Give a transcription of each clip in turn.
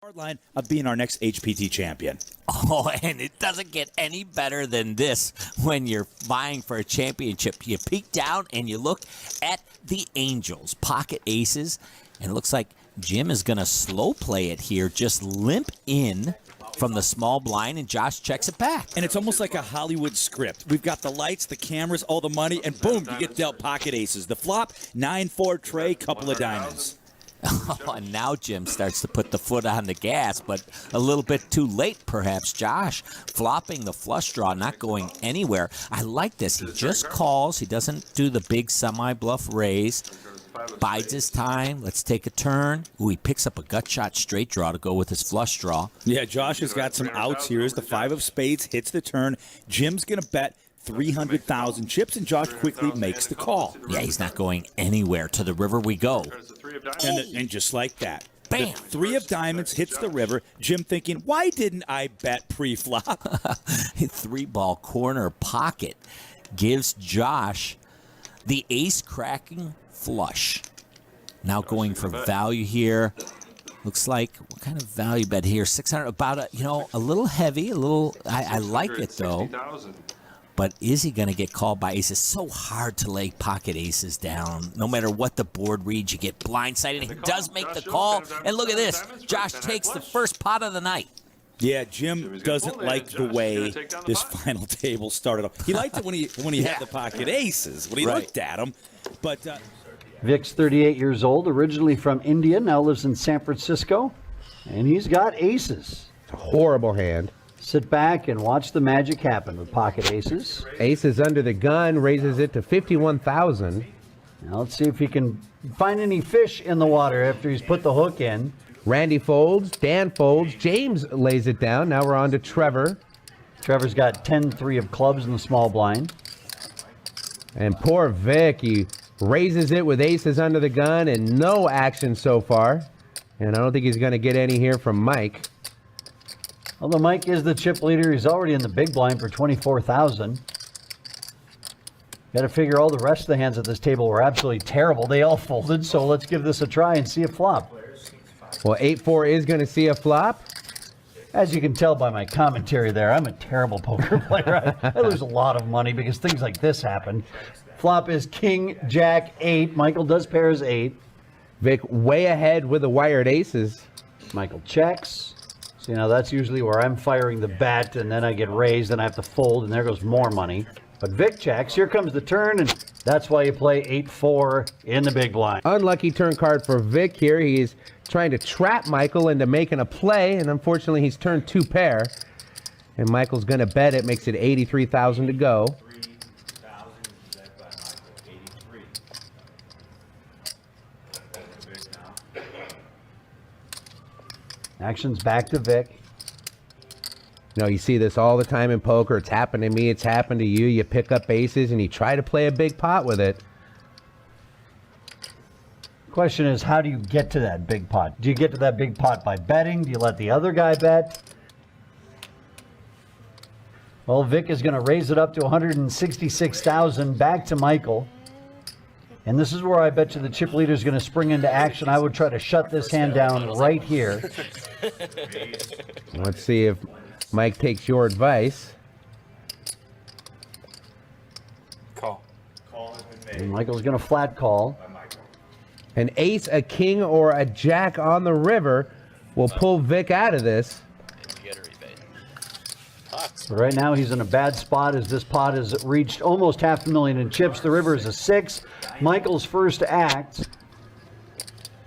hard line of being our next HPT champion. Oh, and it doesn't get any better than this when you're vying for a championship. You peek down and you look at the Angels, pocket aces, and it looks like Jim is going to slow play it here, just limp in from the small blind, and Josh checks it back. And it's almost like a Hollywood script. We've got the lights, the cameras, all the money, and boom, you get dealt pocket aces. The flop, 9-4 tray, couple of diamonds. Oh, and now Jim starts to put the foot on the gas, but a little bit too late, perhaps. Josh flopping the flush draw, not going anywhere. I like this. He just calls. He doesn't do the big semi-bluff raise. Bides his time. Let's take a turn. Ooh, he picks up a gut shot straight draw to go with his flush draw. Yeah, Josh has got some outs here as the 5 of spades hits the turn. Jim's going to bet 300,000 chips, and Josh quickly makes the call. Yeah, he's not going anywhere. To the river we go. And just like that, bam! The 3 of diamonds hits the river. Jim thinking, why didn't I bet pre-flop? 3-ball corner pocket gives Josh the ace-cracking flush. Now going for value here. Looks like, what kind of value bet here? 600, about a little heavy, a little, I like it though. But is he going to get called by aces? So hard to lay pocket aces down. No matter what the board reads, you get blindsided. He does make the call. And look at this. Josh takes the first pot of the night. Yeah, Jim doesn't like the way this final table started off. He liked it when he had the pocket aces, when he looked at them. But Vic's 38 years old, originally from India, now lives in San Francisco. And he's got aces. It's a horrible hand. Sit back and watch the magic happen with pocket aces. Aces under the gun, raises it to 51,000. Now let's see if he can find any fish in the water after he's put the hook in. Randy folds, Dan folds, James lays it down. Now we're on to Trevor. Trevor's got 10-3 of clubs in the small blind. And poor Vic, he raises it with aces under the gun and no action so far. And I don't think he's going to get any here from Mike. Although Mike is the chip leader, he's already in the big blind for 24,000. Got to figure all the rest of the hands at this table were absolutely terrible. They all folded, so let's give this a try and see a flop. Well, 8-4 is going to see a flop. As you can tell by my commentary there, I'm a terrible poker player. I lose a lot of money because things like this happen. Flop is King, Jack, 8. Michael does pairs 8. Vic way ahead with the wired aces. Michael checks. So, that's usually where I'm firing the bet, and then I get raised, and I have to fold, and there goes more money. But Vic checks. Here comes the turn, and that's why you play 8-4 in the big blind. Unlucky turn card for Vic here. He's trying to trap Michael into making a play, and unfortunately he's turned 2 pair. And Michael's going to bet it, makes it 83,000 to go. Action's back to Vic. You see this all the time in poker. It's happened to me. It's happened to you. You pick up aces and you try to play a big pot with it. Question is, how do you get to that big pot? Do you get to that big pot by betting? Do you let the other guy bet? Well, Vic is going to raise it up to 166,000, back to Michael. And this is where I bet you the chip leader is going to spring into action. I would try to shut this hand down right here. Let's see if Mike takes your advice. Call. And Michael's going to flat call. An ace, a king, or a jack on the river will pull Vic out of this. So right now he's in a bad spot as this pot has reached almost $500,000 in chips. The river is a 6. Michael's first act.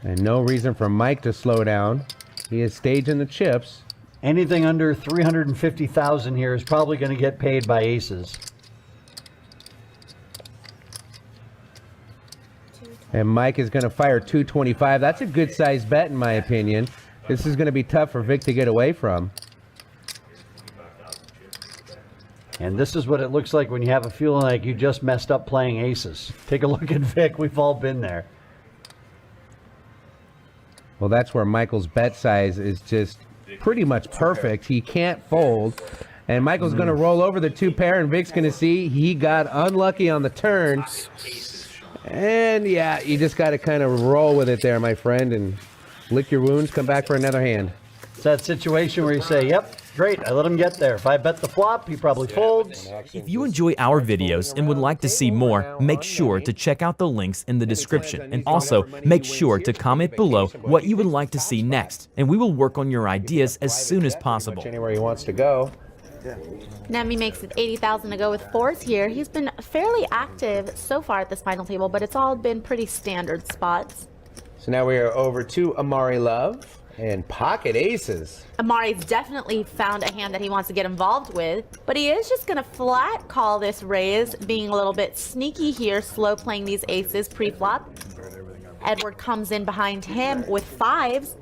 And no reason for Mike to slow down. He is staging the chips. Anything under 350,000 here is probably going to get paid by aces. And Mike is going to fire 225. That's a good size bet in my opinion. This is going to be tough for Vic to get away from. And this is what it looks like when you have a feeling like you just messed up playing aces. Take a look at Vic. We've all been there. Well, that's where Michael's bet size is just pretty much perfect. He can't fold. And Michael's going to roll over the 2 pair, and Vic's going to see he got unlucky on the turn. And, yeah, you just got to kind of roll with it there, my friend, and lick your wounds, come back for another hand. It's that situation where you say, yep, great, I let him get there. If I bet the flop, he probably folds. If you enjoy our videos and would like to see more, make sure to check out the links in the description. And also, make sure to comment below what you would like to see next, and we will work on your ideas as soon as possible. Anywhere he wants to go. Nemi makes it 80,000 to go with fours here. He's been fairly active so far at this final table, but it's all been pretty standard spots. So now we are over to Amari Love and pocket aces. Amari's definitely found a hand that he wants to get involved with, but he is just going to flat call this raise, being a little bit sneaky here, slow playing these aces pre-flop. Edward comes in behind him with fives.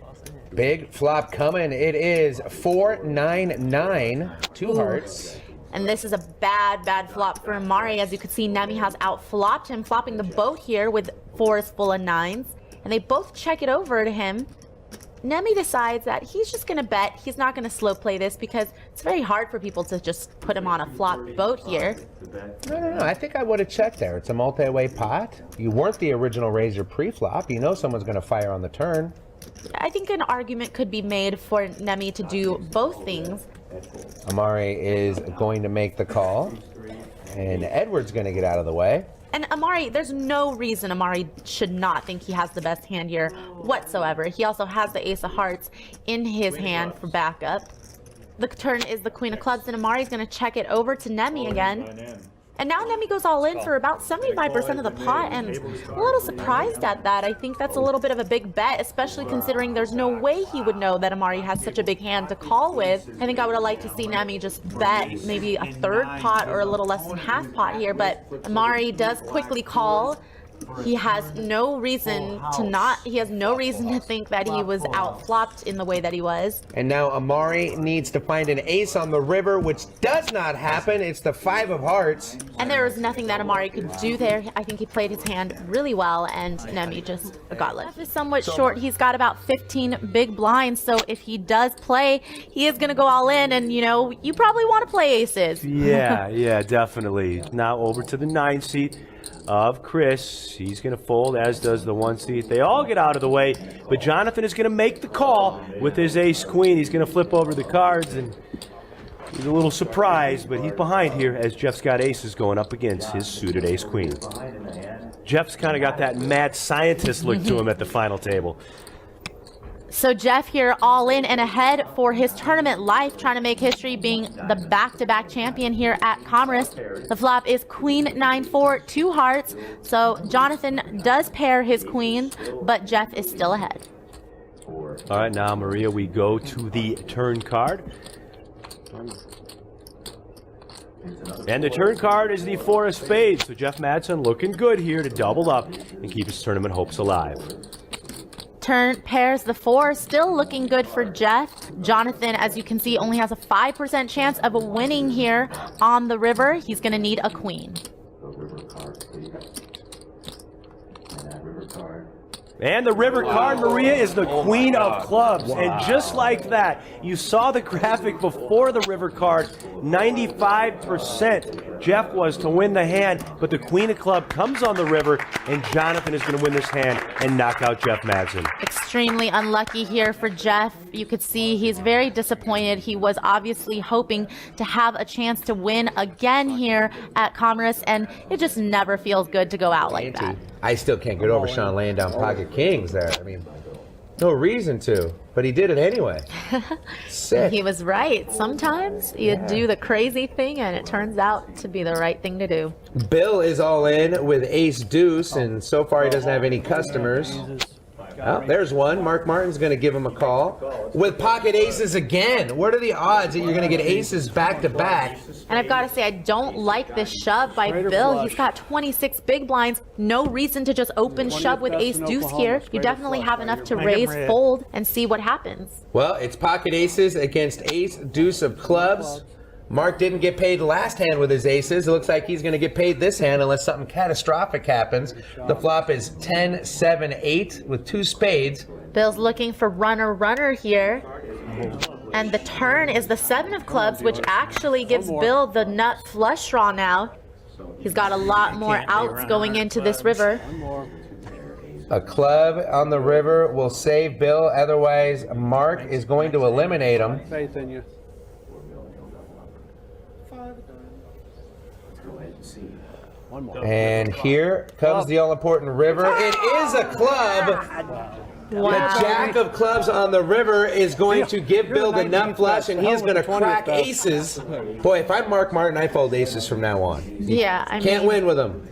Big flop coming. It is 4-9-9, two hearts. And this is a bad flop for Amari. As you can see, Nemi has out-flopped him, flopping the boat here with fours full of nines. And they both check it over to him. Nemi decides that he's just going to bet. He's not going to slow play this because it's very hard for people to just put him on a flop boat here. No. I think I would have checked there. It's a multi-way pot. You weren't the original raiser pre-flop. You know someone's going to fire on the turn. I think an argument could be made for Nemi to do both things. Amari is going to make the call, and Edward's going to get out of the way. And Amari, there's no reason Amari should not think he has the best hand here whatsoever. He also has the ace of hearts in his hand for backup. The turn is the queen of clubs, and Amari's going to check it over to Nemi again. And now Nemi goes all in for about 75% of the pot, and I'm a little surprised at that. I think that's a little bit of a big bet, especially considering there's no way he would know that Amari has such a big hand to call with. I think I would have liked to see Nemi just bet maybe a third pot or a little less than half pot here, but Amari does quickly call. He has no reason to think that he was out-flopped in the way that he was. And now Amari needs to find an ace on the river, which does not happen. It's the 5 of hearts. And there was nothing that Amari could do there. I think he played his hand really well, and Nemi just got left. Is somewhat short. He's got about 15 big blinds, so if he does play, he is going to go all in, and you know, you probably want to play aces. Yeah, definitely. Now over to the 9 seat of Chris. He's going to fold, as does the 1 seat. They all get out of the way, but Jonathan is going to make the call with his ace-queen. He's going to flip over the cards, and he's a little surprised, but he's behind here as Jeff's got aces going up against his suited ace-queen. Jeff's kind of got that mad scientist look to him at the final table. So Jeff here all in and ahead for his tournament life, trying to make history being the back-to-back champion here at Commerce. The flop is queen 9-4, 2 hearts. So Jonathan does pair his queen, but Jeff is still ahead. All right, now, Maria, we go to the turn card. And the turn card is the 4 of spades. So Jeff Madsen looking good here to double up and keep his tournament hopes alive. Turn pairs the 4, still looking good for Jeff. Jonathan, as you can see, only has a 5% chance of winning here on the river. He's going to need a queen. And the river card, Maria, is the queen of clubs. And just like that, you saw the graphic before the river card, 95% Jeff was to win the hand, but the queen of club comes on the river, and Jonathan is going to win this hand and knock out Jeff Madsen. Extremely unlucky here for Jeff. You could see he's very disappointed. He was obviously hoping to have a chance to win again here at Commerce, and it just never feels good to go out like that. I still can't get over Sean laying down pocket kings there. I mean, no reason to, but he did it anyway. Sick. He was right. Sometimes you do the crazy thing and it turns out to be the right thing to do. Bill is all in with ace deuce, and so far he doesn't have any customers. Oh, there's one. Mark Martin's going to give him a call. With pocket aces again. What are the odds that you're going to get aces back to back? And I've got to say, I don't like this shove by Bill. He's got 26 big blinds. No reason to just open shove with ace deuce here. You definitely have enough to raise, fold, and see what happens. Well, it's pocket aces against ace deuce of clubs. Mark didn't get paid last hand with his aces. It looks like he's going to get paid this hand unless something catastrophic happens. The flop is 10, 7, 8 with 2 spades. Bill's looking for runner here. And the turn is the 7 of clubs, which actually gives Bill the nut flush draw now. He's got a lot more outs going into this river. A club on the river will save Bill. Otherwise, Mark is going to eliminate him. Faith in you. One more. And here comes the all-important river. It is a club. Wow. The jack of clubs on the river is going to give Bill the nut flush, and he's going to crack aces. Boy, if I'm Mark Martin, I fold aces from now on. Yeah, I Can't mean, win with him.